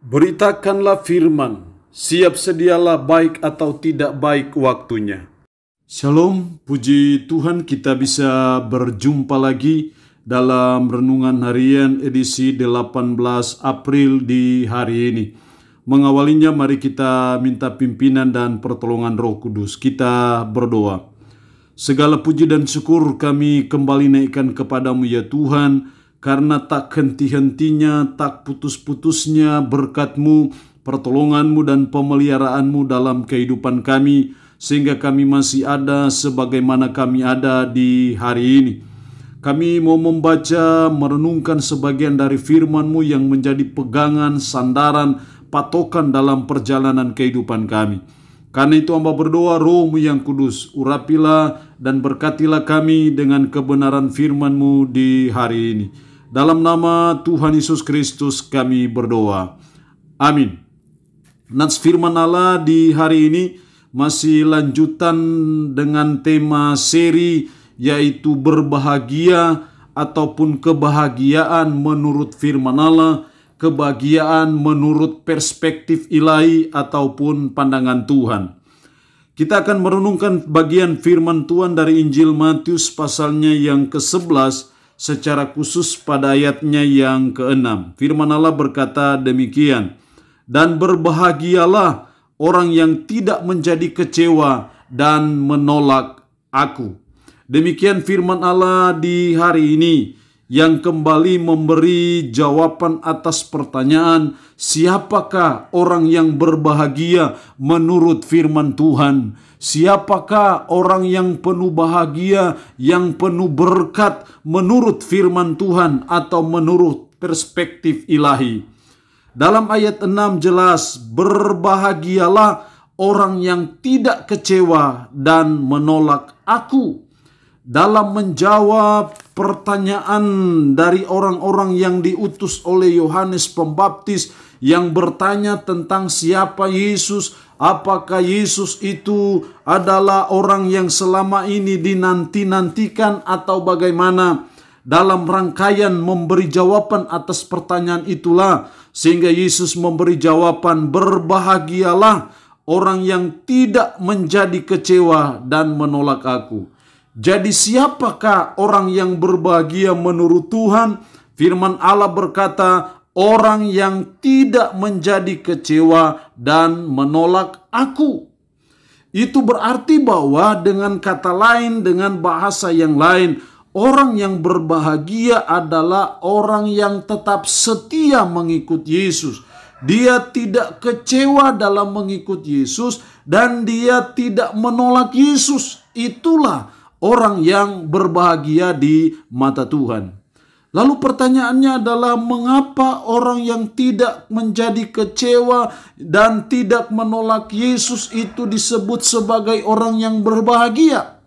Beritakanlah firman, siap sedialah baik atau tidak baik waktunya. Shalom, puji Tuhan kita bisa berjumpa lagi dalam Renungan Harian edisi 18 April di hari ini. Mengawalinya mari kita minta pimpinan dan pertolongan Roh Kudus. Kita berdoa. Segala puji dan syukur kami kembali naikkan kepadamu ya Tuhan, karena tak henti-hentinya, tak putus-putusnya berkat-Mu, pertolongan-Mu dan pemeliharaanmu dalam kehidupan kami, sehingga kami masih ada sebagaimana kami ada di hari ini. Kami mau membaca, merenungkan sebagian dari firman-Mu yang menjadi pegangan, sandaran, patokan dalam perjalanan kehidupan kami. Karena itu hamba berdoa, Roh-Mu yang kudus, urapilah dan berkatilah kami dengan kebenaran firman-Mu di hari ini. Dalam nama Tuhan Yesus Kristus kami berdoa. Amin. Nats firman Allah di hari ini masih lanjutan dengan tema seri yaitu berbahagia ataupun kebahagiaan menurut firman Allah, kebahagiaan menurut perspektif ilahi ataupun pandangan Tuhan. Kita akan merenungkan bagian firman Tuhan dari Injil Matius pasalnya yang ke-11 secara khusus pada ayatnya yang ke-6. Firman Allah berkata demikian, "Dan berbahagialah orang yang tidak menjadi kecewa dan menolak aku." Demikian firman Allah di hari ini yang kembali memberi jawaban atas pertanyaan, siapakah orang yang berbahagia menurut firman Tuhan? Siapakah orang yang penuh bahagia, yang penuh berkat menurut firman Tuhan atau menurut perspektif ilahi? Dalam ayat 6 jelas, berbahagialah orang yang tidak kecewa dan menolak aku. Dalam menjawab pertanyaan dari orang-orang yang diutus oleh Yohanes Pembaptis yang bertanya tentang siapa Yesus, apakah Yesus itu adalah orang yang selama ini dinanti-nantikan atau bagaimana? Dalam rangkaian memberi jawaban atas pertanyaan itulah, sehingga Yesus memberi jawaban, berbahagialah orang yang tidak menjadi kecewa dan menolak aku. Jadi siapakah orang yang berbahagia menurut Tuhan? Firman Allah berkata, orang yang tidak menjadi kecewa dan menolak aku. Itu berarti bahwa dengan kata lain, dengan bahasa yang lain, orang yang berbahagia adalah orang yang tetap setia mengikut Yesus. Dia tidak kecewa dalam mengikut Yesus dan dia tidak menolak Yesus. Itulah orang yang berbahagia di mata Tuhan. Lalu pertanyaannya adalah, mengapa orang yang tidak menjadi kecewa dan tidak menolak Yesus itu disebut sebagai orang yang berbahagia?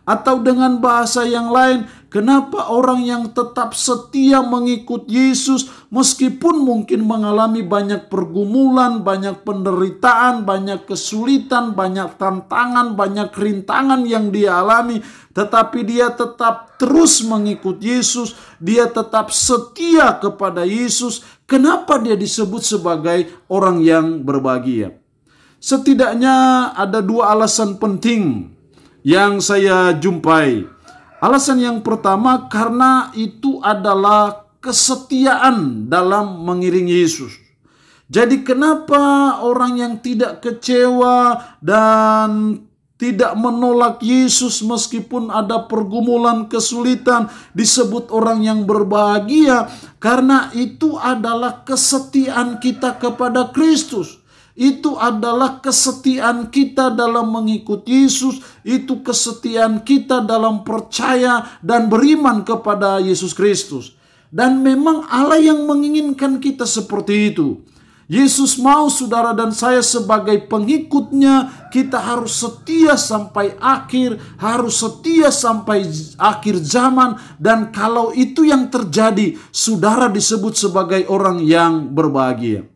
Atau dengan bahasa yang lain, kenapa orang yang tetap setia mengikut Yesus meskipun mungkin mengalami banyak pergumulan, banyak penderitaan, banyak kesulitan, banyak tantangan, banyak rintangan yang dia alami, tetapi dia tetap terus mengikut Yesus, dia tetap setia kepada Yesus. Kenapa dia disebut sebagai orang yang berbahagia? Setidaknya ada dua alasan penting yang saya jumpai. Alasan yang pertama, karena itu adalah kesetiaan dalam mengiringi Yesus. Jadi kenapa orang yang tidak kecewa dan tidak menolak Yesus meskipun ada pergumulan, kesulitan, disebut orang yang berbahagia? Karena itu adalah kesetiaan kita kepada Kristus. Itu adalah kesetiaan kita dalam mengikut Yesus. Itu kesetiaan kita dalam percaya dan beriman kepada Yesus Kristus. Dan memang Allah yang menginginkan kita seperti itu. Yesus mau saudara dan saya sebagai pengikutnya, kita harus setia sampai akhir, harus setia sampai akhir zaman. Dan kalau itu yang terjadi, saudara disebut sebagai orang yang berbahagia.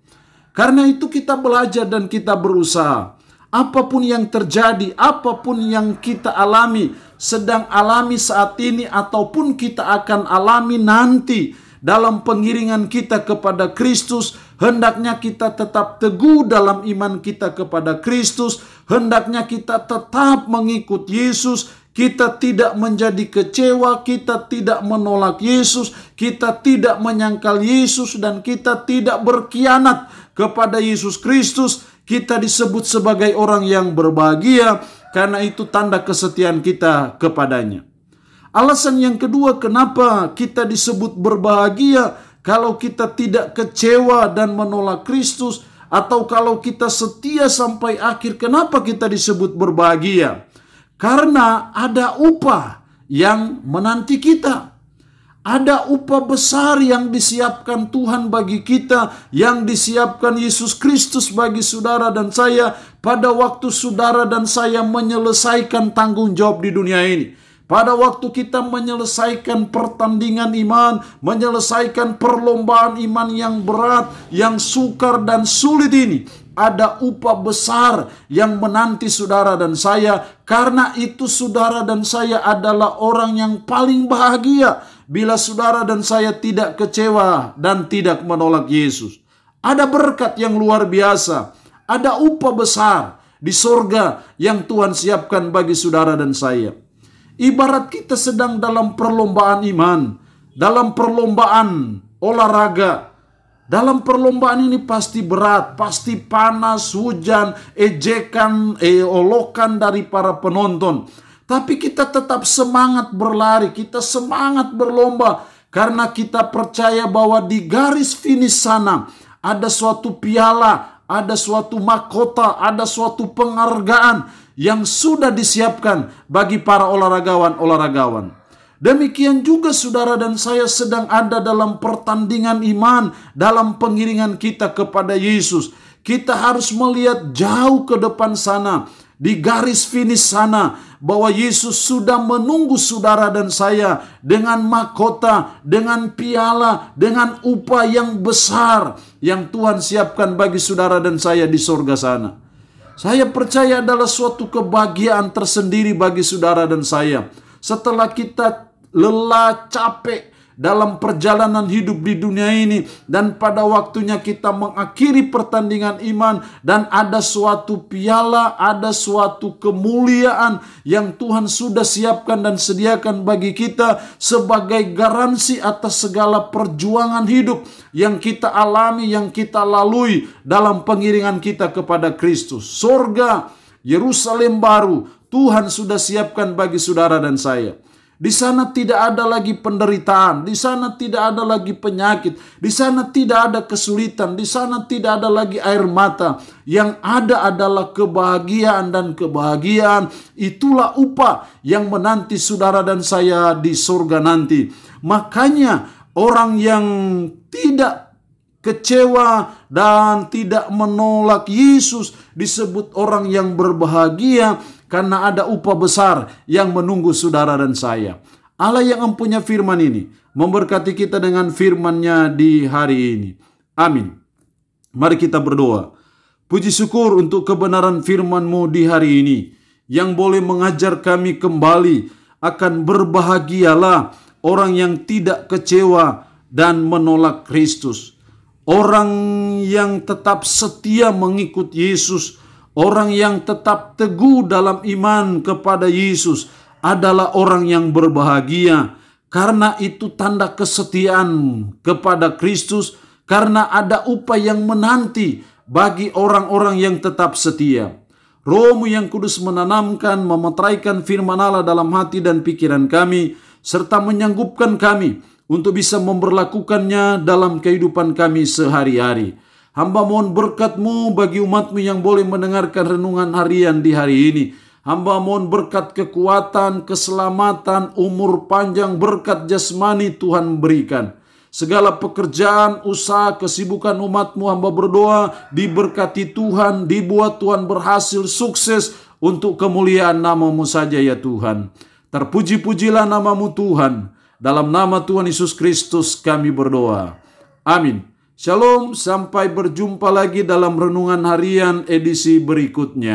Karena itu kita belajar dan kita berusaha. Apapun yang terjadi, apapun yang kita alami, sedang alami saat ini ataupun kita akan alami nanti dalam pengiringan kita kepada Kristus, hendaknya kita tetap teguh dalam iman kita kepada Kristus, hendaknya kita tetap mengikut Yesus, kita tidak menjadi kecewa, kita tidak menolak Yesus, kita tidak menyangkal Yesus, dan kita tidak berkhianat kepada Yesus Kristus. Kita disebut sebagai orang yang berbahagia, karena itu tanda kesetiaan kita kepadanya. Alasan yang kedua kenapa kita disebut berbahagia, kalau kita tidak kecewa dan menolak Kristus, atau kalau kita setia sampai akhir, kenapa kita disebut berbahagia? Karena ada upah yang menanti kita. Ada upah besar yang disiapkan Tuhan bagi kita, yang disiapkan Yesus Kristus bagi saudara dan saya pada waktu saudara dan saya menyelesaikan tanggung jawab di dunia ini. Pada waktu kita menyelesaikan pertandingan iman, menyelesaikan perlombaan iman yang berat, yang sukar dan sulit ini, ada upah besar yang menanti saudara dan saya. Karena itu saudara dan saya adalah orang yang paling bahagia bila saudara dan saya tidak kecewa dan tidak menolak Yesus. Ada berkat yang luar biasa, ada upah besar di sorga yang Tuhan siapkan bagi saudara dan saya. Ibarat kita sedang dalam perlombaan iman, dalam perlombaan olahraga. Dalam perlombaan ini pasti berat, pasti panas, hujan, ejekan, olokan dari para penonton. Tapi kita tetap semangat berlari, kita semangat berlomba. Karena kita percaya bahwa di garis finish sana ada suatu piala, ada suatu mahkota, ada suatu penghargaan yang sudah disiapkan bagi para olahragawan. Demikian juga saudara dan saya sedang ada dalam pertandingan iman, dalam pengiringan kita kepada Yesus. Kita harus melihat jauh ke depan sana, di garis finish sana, bahwa Yesus sudah menunggu saudara dan saya dengan mahkota, dengan piala, dengan upah yang besar yang Tuhan siapkan bagi saudara dan saya di sorga sana. Saya percaya adalah suatu kebahagiaan tersendiri bagi saudara dan saya. Setelah kita lelah, capek dalam perjalanan hidup di dunia ini, dan pada waktunya kita mengakhiri pertandingan iman, dan ada suatu piala, ada suatu kemuliaan yang Tuhan sudah siapkan dan sediakan bagi kita sebagai garansi atas segala perjuangan hidup yang kita alami, yang kita lalui dalam pengiringan kita kepada Kristus. Sorga, Yerusalem baru, Tuhan sudah siapkan bagi saudara dan saya. Di sana tidak ada lagi penderitaan, di sana tidak ada lagi penyakit, di sana tidak ada kesulitan, di sana tidak ada lagi air mata. Yang ada adalah kebahagiaan, dan kebahagiaan itulah upah yang menanti saudara dan saya di surga nanti. Makanya orang yang tidak kecewa dan tidak menolak Yesus disebut orang yang berbahagia, karena ada upah besar yang menunggu saudara dan saya. Allah yang mempunyai firman ini memberkati kita dengan firman-Nya di hari ini. Amin. Mari kita berdoa. Puji syukur untuk kebenaran firman-Mu di hari ini, yang boleh mengajar kami kembali akan berbahagialah orang yang tidak kecewa dan menolak Kristus. Orang yang tetap setia mengikut Yesus, orang yang tetap teguh dalam iman kepada Yesus adalah orang yang berbahagia. Karena itu tanda kesetiaan kepada Kristus, karena ada upah yang menanti bagi orang-orang yang tetap setia. Roh-Mu yang kudus menanamkan, memetraikan firman Allah dalam hati dan pikiran kami, serta menyanggupkan kami untuk bisa memberlakukannya dalam kehidupan kami sehari-hari. Hamba mohon berkat-Mu bagi umat-Mu yang boleh mendengarkan renungan harian di hari ini. Hamba mohon berkat kekuatan, keselamatan, umur panjang, berkat jasmani Tuhan berikan. Segala pekerjaan, usaha, kesibukan umat-Mu hamba berdoa diberkati Tuhan, dibuat Tuhan berhasil, sukses untuk kemuliaan nama-Mu saja ya Tuhan. Terpuji-pujilah nama-Mu Tuhan. Dalam nama Tuhan Yesus Kristus kami berdoa. Amin. Shalom, sampai berjumpa lagi dalam renungan harian edisi berikutnya.